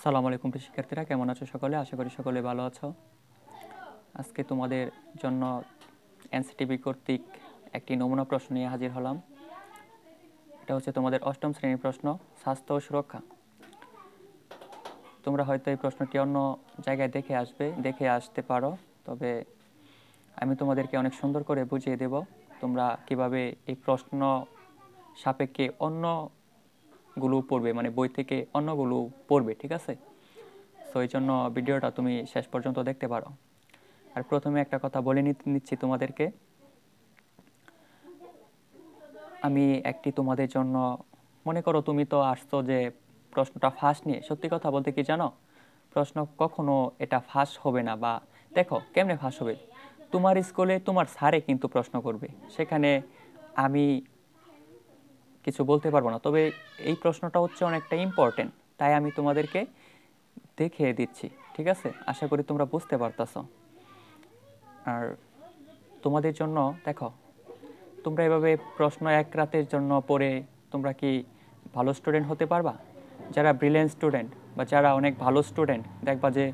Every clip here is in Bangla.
আসসালামু আলাইকুম প্রিয় শিক্ষার্থীরা, কেমন আছো সকলে? আশা করি সকলে ভালো আছো। আজকে তোমাদের জন্য এনসিটিভি কর্তৃক একটি নমুনা প্রশ্ন নিয়ে হাজির হলাম। এটা হচ্ছে তোমাদের অষ্টম শ্রেণীর প্রশ্ন, স্বাস্থ্য ও সুরক্ষা। তোমরা হয়তো এই প্রশ্নটি অন্য জায়গায় দেখে আসতে পারো, তবে আমি তোমাদেরকে অনেক সুন্দর করে বুঝিয়ে দেব তোমরা কিভাবে এই প্রশ্ন সাপেক্ষে অন্যগুলো পড়বে, মানে বই থেকে অন্যগুলো পড়বে, ঠিক আছে? সো এই জন্য ভিডিওটা তুমি শেষ পর্যন্ত দেখতে পারো। আর প্রথমে একটা কথা বলে নিচ্ছি তোমাদেরকে, আমি একটি তোমাদের জন্য, মনে করো তুমি তো আসছো যে প্রশ্নটা ফাঁস নিয়ে। সত্যি কথা বলতে কি জানো, প্রশ্ন কখনো এটা ফাঁস হবে না। বা দেখো কেমনে ফাঁস হবে, তোমার স্কুলে তোমার স্যারে কিন্তু প্রশ্ন করবে, সেখানে আমি কিছু বলতে পারবো না। তবে এই প্রশ্নটা হচ্ছে অনেকটা ইম্পর্টেন্ট, তাই আমি তোমাদেরকে দেখিয়ে দিচ্ছি, ঠিক আছে? আশা করি তোমরা বুঝতে পারতাছো। আর তোমাদের জন্য দেখো, তোমরা এভাবে প্রশ্ন এক রাতের জন্য পড়ে তোমরা কি ভালো স্টুডেন্ট হতে পারবা? যারা ব্রিলিয়েন্ট স্টুডেন্ট বা যারা অনেক ভালো স্টুডেন্ট, দেখবা যে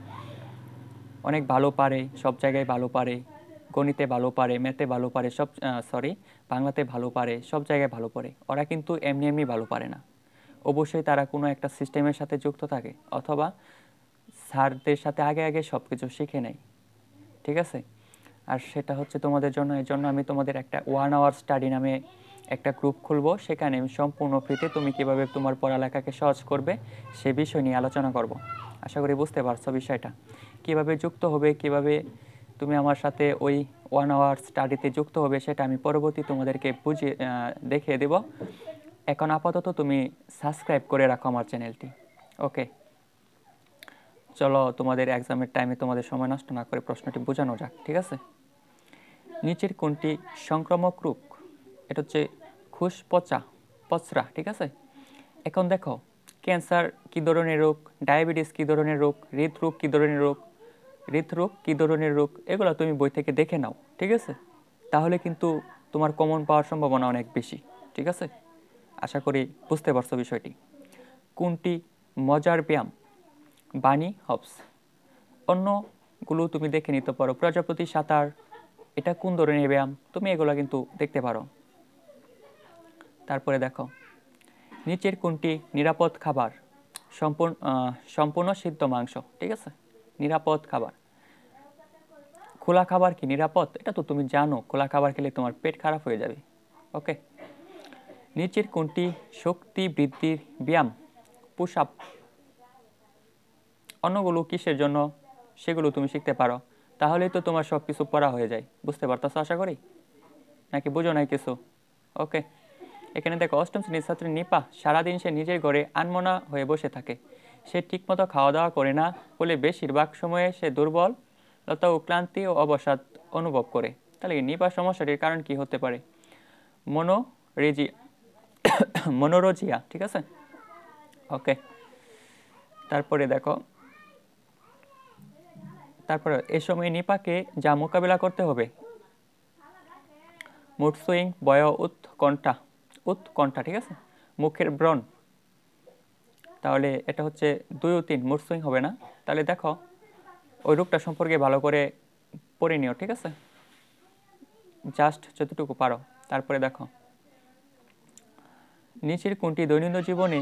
অনেক ভালো পারে, সব জায়গায় ভালো পারে, গণিতে ভালো পারে, ম্যাথে ভালো পারে, বাংলাতে ভালো পারে, সব জায়গায় ভালো পারে, ওরা কিন্তু এমনি এমনি ভালো পারে না। অবশ্যই তারা কোনো একটা সিস্টেমের সাথে যুক্ত থাকে, অথবা স্যারদের সাথে আগে আগে সব কিছু শিখে নেয়, ঠিক আছে? আর সেটা হচ্ছে তোমাদের জন্য, এর জন্য আমি তোমাদের একটা 1 আওয়ার স্টাডি নামে একটা গ্রুপ খুলবো। সেখানে আমি সম্পূর্ণ ফ্রিতে তুমি কিভাবে তোমার পড়ালেখাকে সহজ করবে সে বিষয় নিয়ে আলোচনা করব। আশা করি বুঝতে পারছো বিষয়টা। কিভাবে যুক্ত হবে, কিভাবে তুমি আমার সাথে ওই 1 আওয়ার স্টাডিতে যুক্ত হবে, সেটা আমি পরবর্তী তোমাদেরকে দেখিয়ে দেব। এখন আপাতত তুমি সাবস্ক্রাইব করে রাখো আমার চ্যানেলটি। ওকে, চলো তোমাদের এক্সামের টাইমে তোমাদের সময় নষ্ট না করে প্রশ্নটি বোঝানো যাক, ঠিক আছে? নিচের কোনটি সংক্রামক রোগ? এটা হচ্ছে পচরা, ঠিক আছে? এখন দেখো, ক্যান্সার কি ধরনের রোগ, ডায়াবেটিস কি ধরনের রোগ, হৃদরোগ কি ধরনের রোগ, এগুলো তুমি বই থেকে দেখে নাও, ঠিক আছে? তাহলে কিন্তু তোমার কমন পাওয়ার সম্ভাবনা অনেক বেশি, ঠিক আছে? আশা করি বুঝতে পারছো বিষয়টি। কোনটি মজার ব্যায়াম? বানি হপস। অন্যগুলো তুমি দেখে নিতে পারো, প্রজাপতি সাঁতার, এটা কোন ধরনের ব্যায়াম, তুমি এগুলো কিন্তু দেখতে পারো। তারপরে দেখো, নিচের কোনটি নিরাপদ খাবার? সম্পূর্ণ সিদ্ধ মাংস, ঠিক আছে? নিরাপদ খাবার। খোলা খাবার কি নিরাপদ? এটা তো তুমি জানো, খোলা খাবার খেলে তোমার পেট খারাপ হয়ে যাবে। ওকে, নিচের কোনটি শক্তি বৃদ্ধির ব্যায়াম? Push up. অন্যগুলো কিসের জন্য সেগুলো তুমি শিখতে পারো, তাহলেই তো তোমার সব কিছু পড়া হয়ে যায়। বুঝতে পারতেছো আশা করি, নাকি বুঝো নাই কিছু? ওকে, এখানে দেখো, অষ্টম শ্রেণীর ছাত্রী নিপা সারাদিন সে নিজের ঘরে আনমনা হয়ে বসে থাকে। সে ঠিকমতো খাওয়া দাওয়া করে না বলে বেশিরভাগ সময়ে সে দুর্বলতা ও ক্লান্তি ও অবসাদ অনুভব করে। তাহলে নিপা সমস্যাটির কারণ কি হতে পারে? মনোরেজি মনোরোজিয়া, ঠিক আছে? ওকে, তারপরে দেখো, তারপরে এ সময় নিপাকে যা মোকাবিলা করতে হবে: মুড সুইং, ভয়, উৎকণ্ঠা, ঠিক আছে? মুখের ব্রণ। তাহলে এটা হচ্ছে 2 ও 3, মুড সুইং হবে না। তাহলে দেখো, ওই রোগটা সম্পর্কে ভালো করে পড়ে নিও, ঠিক আছে? জাস্ট যতটুকু পারো। তারপরে দেখো, নিচের কোনটি দৈনন্দিন জীবনে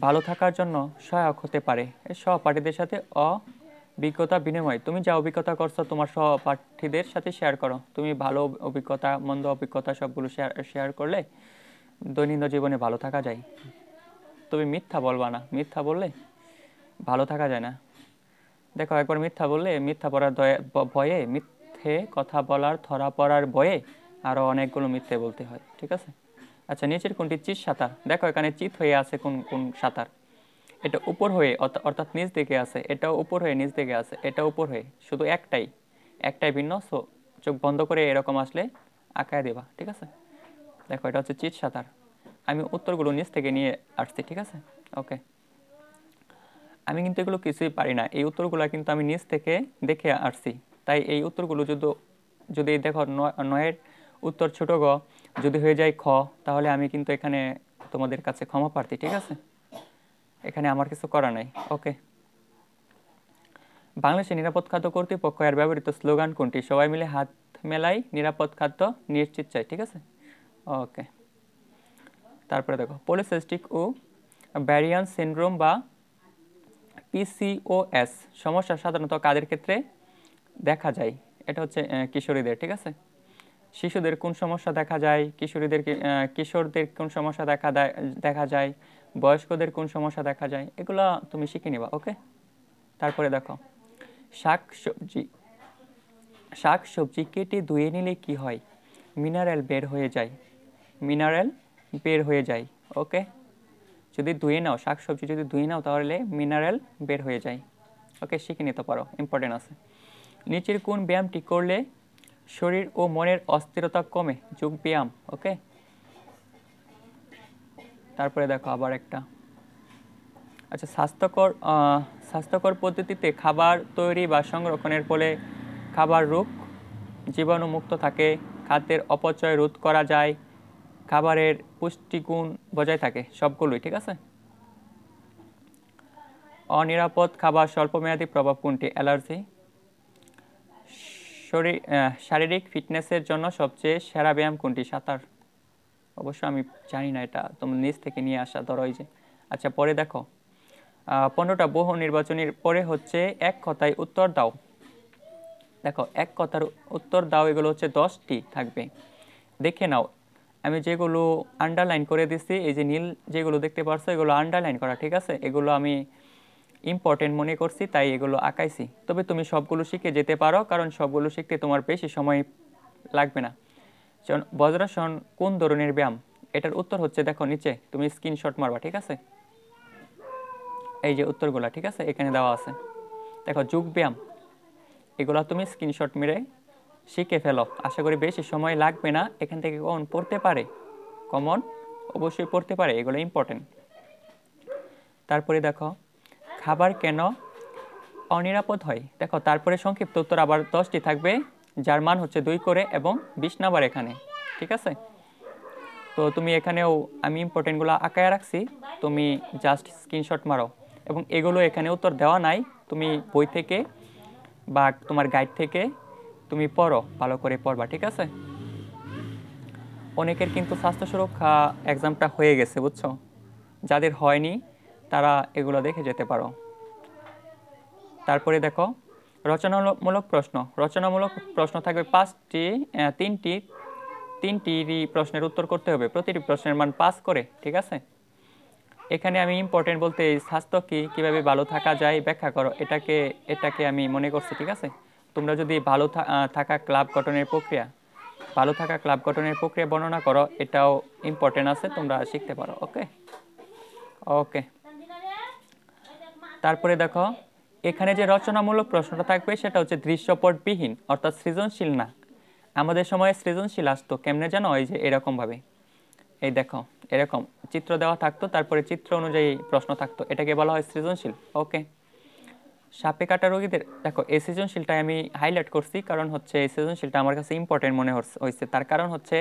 ভালো থাকার জন্য সহায়ক হতে পারে? সহপাঠীদের সাথে অভিজ্ঞতা বিনিময়। তুমি যা অভিজ্ঞতা করছো তোমার সহপাঠীদের সাথে শেয়ার করো। তুমি ভালো অভিজ্ঞতা, মন্দ অভিজ্ঞতা সবগুলো শেয়ার করলে দৈনন্দিন জীবনে ভালো থাকা যায়। তুমি মিথ্যা বলবা না, মিথ্যা বললে ভালো থাকা যায় না। দেখো, একবার মিথ্যা বললে, মিথ্যা পড়ার ভয়ে, মিথ্যে কথা বলার ধরা পড়ার ভয়ে আরও অনেকগুলো মিথ্যে বলতে হয়, ঠিক আছে? আচ্ছা, নিচের কোনটি চিত সাঁতার? দেখো, এখানে চিত হয়ে আছে কোন কোন সাঁতার? এটা উপর হয়ে, অর্থাৎ নিচ দিকে আছে, এটাও উপর হয়ে নিচ দিকে আছে, এটা উপর হয়ে, শুধু একটাই ভিন্ন। সো চোখ বন্ধ করে এরকম আসলে আঁকায় দেবা, ঠিক আছে? দেখো, এটা হচ্ছে চিত সাঁতার। আমি উত্তরগুলো নিচ থেকে নিয়ে আসছি, ঠিক আছে? ওকে, আমি কিন্তু এগুলো কিছুই পারি না, এই উত্তরগুলো কিন্তু আমি নিচ থেকে দেখে আসছি। তাই এই উত্তরগুলো যদি দেখো, 9-এর উত্তর ছোট গ যদি হয়ে যায় খ, তাহলে আমি কিন্তু এখানে তোমাদের কাছে ক্ষমা প্রার্থী, ঠিক আছে? এখানে আমার কিছু করা নাই। ওকে, বাংলাদেশের নিরাপদ খাদ্য কর্তৃপক্ষ এর ব্যবহৃত স্লোগান কোনটি? সবাই মিলে হাত মেলাই, নিরাপদ খাদ্য নিশ্চিত চাই। ঠিক আছে, ওকে। তারপরে দেখো, পলিসিস্টিক ও ব্যারিয়ান সিনড্রোম বা পিসিওএস সমস্যা সাধারণত কাদের ক্ষেত্রে দেখা যায়? এটা হচ্ছে কিশোরীদের। ঠিক আছে, শিশুদের কোন সমস্যা দেখা যায়, কিশোরদের কোন সমস্যা দেখা যায়, বয়স্কদের কোন সমস্যা দেখা যায়, এগুলো তুমি শিখে নিবা। ওকে, তারপরে দেখো, শাকসবজি কেটে ধুয়ে নিলে কি হয়? মিনারেল বের হয়ে যায়। মিনারেল বের হয়ে যায়। ওকে, যদি ধুয়ে নাও, শাকসবজি যদি ধুয়ে নাও তাহলে মিনারেল বের হয়ে যায়। ওকে, শিখে নিতে পারো, ইম্পর্টেন্ট আছে। নিচের কোন ব্যায়ামটি করলে শরীর ও মনের অস্থিরতা কমে? যোগ ব্যায়াম। ওকে, তারপরে দেখো আবার একটা, আচ্ছা, স্বাস্থ্যকর পদ্ধতিতে খাবার তৈরি বা সংরক্ষণের ফলে খাবার রোগ জীবাণুমুক্ত থাকে, খাদ্যের অপচয় রোধ করা যায়, খাবারের পুষ্টিগুণ বজায় থাকে, সবগুলোই। ঠিক আছে, অনিরাপদ খাবার স্বল্পমেয়াদী প্রভাব কোনটি? অ্যালার্জি। শারীরিক ফিটনেসের জন্য সবচেয়ে সেরা ব্যায়াম কোনটি? সাঁতার। অবশ্য আমি জানি না, এটা তুমি নিজ থেকে নিয়ে আসা, ধরো এই যে। আচ্ছা, পরে দেখো, 15টা বহু নির্বাচনের পরে হচ্ছে এক কথায় উত্তর দাও। দেখো, এক কথার উত্তর দাও, এগুলো হচ্ছে 10টি থাকবে। দেখে নাও, আমি যেগুলো আন্ডারলাইন করে দিচ্ছি, এই যে নীল যেগুলো দেখতে পারছো, এগুলো আন্ডারলাইন করা। ঠিক আছে, এগুলো আমি ইম্পর্টেন্ট মনে করছি তাই এগুলো আঁকাইছি। তবে তুমি সবগুলো শিখে যেতে পারো, কারণ সবগুলো শিখতে তোমার বেশি সময় লাগবে না। বজ্রাসন কোন ধরনের ব্যায়াম? এটার উত্তর হচ্ছে, দেখো নিচে তুমি স্ক্রিনশট মারবা। ঠিক আছে, এই যে উত্তরগুলো, ঠিক আছে, এখানে দেওয়া আছে। দেখো, যোগ ব্যায়াম, এগুলো তুমি স্ক্রিনশট মেরে শিখে ফেলো, আশা করি বেশি সময় লাগবে না। এখান থেকে কমন পড়তে পারে, কমন অবশ্যই পড়তে পারে, এগুলো ইম্পর্টেন্ট। তারপরে দেখো, খাবার কেন অনিরাপদ হয়? দেখো, তারপরে সংক্ষিপ্ত উত্তর আবার 10টি থাকবে, যার মান হচ্ছে 2 করে এবং 20 নাম্বার এখানে। ঠিক আছে, তো তুমি এখানেও আমি ইম্পর্টেন্টগুলো আঁকায় রাখছি, তুমি জাস্ট স্ক্রিনশট মারো। এবং এগুলো এখানে উত্তর দেওয়া নাই, তুমি বই থেকে বা তোমার গাইড থেকে তুমি পড়ো, ভালো করে পড়বা। ঠিক আছে, অনেকের কিন্তু স্বাস্থ্য সুরক্ষা এক্সামটা হয়ে গেছে, বুঝছো? যাদের হয়নি তারা এগুলো দেখে যেতে পারো। তারপরে দেখো, রচনামূলক প্রশ্ন থাকবে 5টি, তিনটি প্রশ্নের উত্তর করতে হবে, প্রতিটি প্রশ্নের মান 5 করে। ঠিক আছে, এখানে আমি ইম্পর্টেন্ট বলতে স্বাস্থ্য কি, কিভাবে ভালো থাকা যায় ব্যাখ্যা করো, এটাকে আমি মনে করছি। ঠিক আছে, তোমরা যদি ভালো থাকা ক্লাব গঠনের প্রক্রিয়া বর্ণনা করো, এটাও ইম্পর্টেন্ট আছে, তোমরা শিখতে পারো। ওকে ওকে, তারপরে দেখো, এখানে যে রচনামূলক প্রশ্নটা থাকবে সেটা হচ্ছে দৃশ্যপটবিহীন, অর্থাৎ সৃজনশীল না। আমাদের সময়ে সৃজনশীল আসতো কেমনে জানো? এই যে এরকম ভাবে, এই দেখো এরকম চিত্র দেওয়া থাকতো, তারপরে চিত্র অনুযায়ী প্রশ্ন থাকতো, এটাকে বলা হয় সৃজনশীল। ওকে, সাপে কাটা রোগীদের, দেখো এই সৃজনশীলটাই আমি হাইলাইট করছি, কারণ হচ্ছে এই সৃজনশীলটা আমার কাছে ইম্পর্টেন্ট মনে হয়েছে। তার কারণ হচ্ছে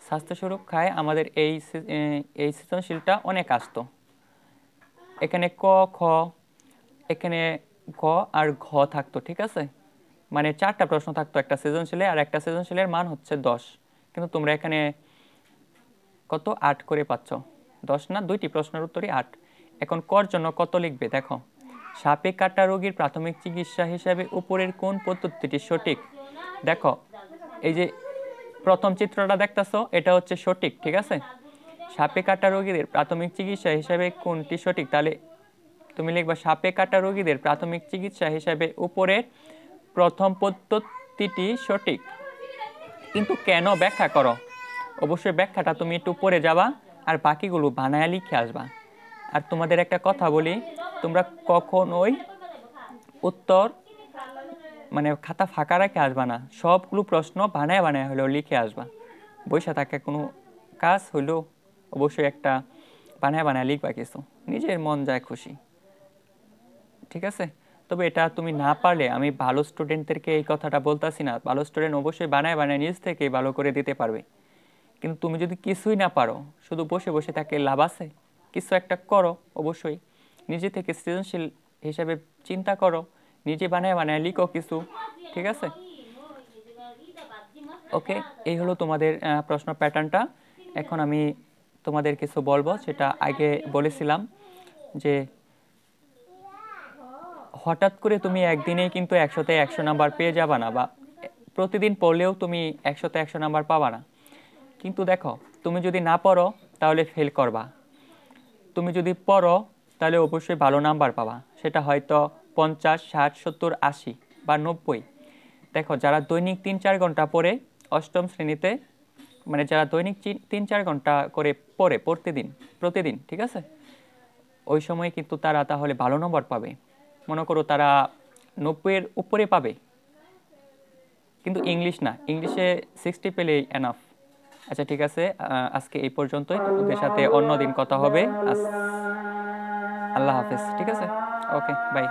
স্বাস্থ্য সুরক্ষায় আমাদের এই সৃজনশীলটা অনেক আসতো। এখানে ক, খ, এখানে গ আর ঘ থাকতো। ঠিক আছে, মানে 4টা প্রশ্ন থাকতো একটা সৃজনশীলে, আর একটা সৃজনশীলের মান হচ্ছে 10, কিন্তু তোমরা এখানে কত 8 করে পাচ্ছ। 10 না, 2টি প্রশ্নের উত্তরই 8। এখন কর জন্য কত লিখবে? দেখো, সাপে কাটা রোগীর প্রাথমিক চিকিৎসা হিসাবে উপরের কোন পদ্ধতিটি সঠিক? দেখো, এই যে প্রথম চিত্রটা দেখতেছো, এটা হচ্ছে সঠিক। ঠিক আছে, সাপে কাটা রোগীদের প্রাথমিক চিকিৎসা হিসাবে কোনটি সঠিক? তাহলে তুমি লিখবা সাপে কাটা রোগীদের প্রাথমিক চিকিৎসা হিসাবে উপরের প্রথম পদ্ধতিটি সঠিক। কিন্তু কেন ব্যাখ্যা করো, অবশ্যই ব্যাখ্যাটা তুমি একটু পড়ে যাবা আর বাকিগুলো বানায় লিখে আসবা। আর তোমাদের একটা কথা বলি, তোমরা কখনোই উত্তর মানে খাতা ফাঁকা রেখে আসবা না, সবগুলো প্রশ্ন বানায় বানায় হলেও লিখে আসবা। বইসা থাকে কোনো কাজ হইলেও অবশ্যই একটা বানায় বানায় লিখবা কিছু, নিজের মন যায় খুশি। ঠিক আছে, তবে এটা তুমি না পারলে, আমি ভালো স্টুডেন্টদেরকে এই কথাটা বলতাছি না, ভালো স্টুডেন্ট অবশ্যই বানায় বানায় নিজ থেকেই ভালো করে দিতে পারবে। কিন্তু তুমি যদি কিছুই না পারো, শুধু বসে বসে থাকে লাভ আছে? কিছু একটা করো অবশ্যই। নিজে থেকে সৃজনশীল হিসাবে চিন্তা করো, নিজে বানায় বানায় লিখো কিছু, ঠিক আছে? ওকে, এই হলো তোমাদের প্রশ্ন প্যাটার্নটা। এখন আমি তোমাদের কিছু বলবো, সেটা আগে বলেছিলাম যে হঠাৎ করে তুমি একদিনেই কিন্তু 100-তে 100 নাম্বার পেয়ে যাবা না, বা প্রতিদিন পড়লেও তুমি 100-তে 100 নাম্বার পাবা না। কিন্তু দেখো, তুমি যদি না পড়ো তাহলে ফেল করবা, তুমি যদি পড়ো তাহলে অবশ্যই ভালো নাম্বার পাবা, সেটা হয়তো 50, 60, 70, 80 বা 90। দেখো, যারা দৈনিক 3-4 ঘন্টা পড়ে অষ্টম শ্রেণীতে, মানে যারা দৈনিক 3-4 ঘন্টা করে পড়ে প্রতিদিন, ঠিক আছে, ওই সময় কিন্তু তারা তাহলে ভালো নম্বর পাবে। মনে করো তারা 90-এর উপরে পাবে, কিন্তু ইংলিশ না, ইংলিশে 60 পেলেই এনাফ। আচ্ছা ঠিক আছে, আজকে এই পর্যন্তই, তোমাদের সাথে অন্য দিন কথা হবে। আল্লাহ হাফেজ, ঠিক আছে? ওকে, বাই।